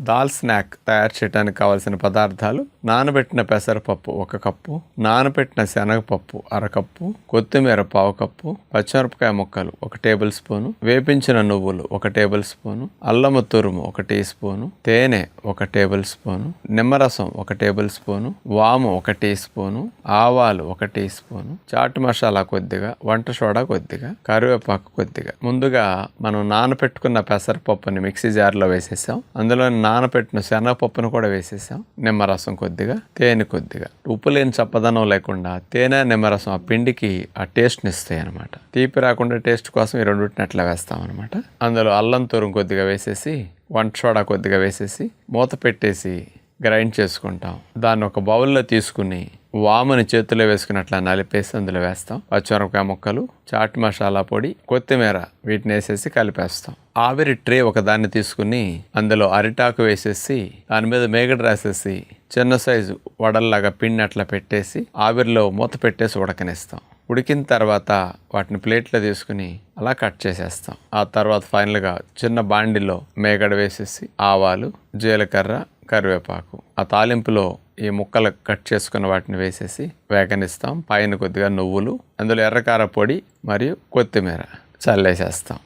Dal snack తయారు చేయడానికి కావాల్సిన పదార్థాలు: నానబెట్టిన పెసరపప్పు 1 కప్పు, నానబెట్టిన శనగపప్పు 1/2 కప్పు, కొత్తిమీర 1/4 కప్పు, పచ్చిమిరపకాయ ముక్కలు 1 టేబుల్ స్పూను, వేపించిన నువ్వులు 1 టేబుల్ స్పూను, అల్లము తురుము 1 టీ స్పూను, తేనె 1 టేబుల్ స్పూను, నిమ్మరసం 1 టేబుల్ స్పూను, వాము 1 టీ స్పూను, ఆవాలు 1 టీ స్పూను, చాట్ మసాలా కొద్దిగా, వంట సోడా కొద్దిగా, కరివేపాకు కొద్దిగా. ముందుగా మనం నానబెట్టుకున్న పెసరపప్పుని మిక్సీ జార్లో వేసేసాం. అందులో నానబెట్టిన శనగపప్పును కూడా వేసేసాం. నిమ్మరసం కొద్దిగా, తేనె కొద్దిగా. ఉప్పు లేని చప్పదనం లేకుండా తేనె, నిమ్మరసం ఆ పిండికి ఆ టేస్ట్ని ఇస్తాయి అనమాట. తీపి రాకుండా టేస్ట్ కోసం ఈ రెండింటిని అట్లా వేస్తాం అనమాట. అందులో అల్లం తురుము కొద్దిగా వేసేసి, వంట సోడా కొద్దిగా వేసేసి, మూత పెట్టేసి గ్రైండ్ చేసుకుంటాం. దాన్ని ఒక బౌల్లో తీసుకుని వాముని చేతిలో వేసుకుని అట్లా నలిపేసి అందులో వేస్తాం. పచ్చిమిరపకాయ ముక్కలు, చాట్ మసాలా పొడి, కొత్తిమీర వీటిని వేసేసి కలిపేస్తాం. ఆవిరి ట్రే ఒకదాన్ని తీసుకుని అందులో అరిటాకు వేసేసి దాని మీద మేగడ రాసేసి చిన్న సైజు వడల్లాగా పిండి అట్లా పెట్టేసి ఆవిరిలో మూత పెట్టేసి ఉడకనిస్తాం. ఉడికిన తర్వాత వాటిని ప్లేట్లో తీసుకుని అలా కట్ చేసేస్తాం. ఆ తర్వాత ఫైనల్గా చిన్న బాండిలో మేగడ వేసేసి ఆవాలు, జీలకర్ర, కరివేపాకు, ఆ తాలింపులో ఈ ముక్కలు కట్ చేసుకున్న వాటిని వేసేసి వేగనిస్తాం. పైన కొద్దిగా నువ్వులు, అందులో ఎర్రకార పొడి మరియు కొత్తిమీర చల్లేసేస్తాం.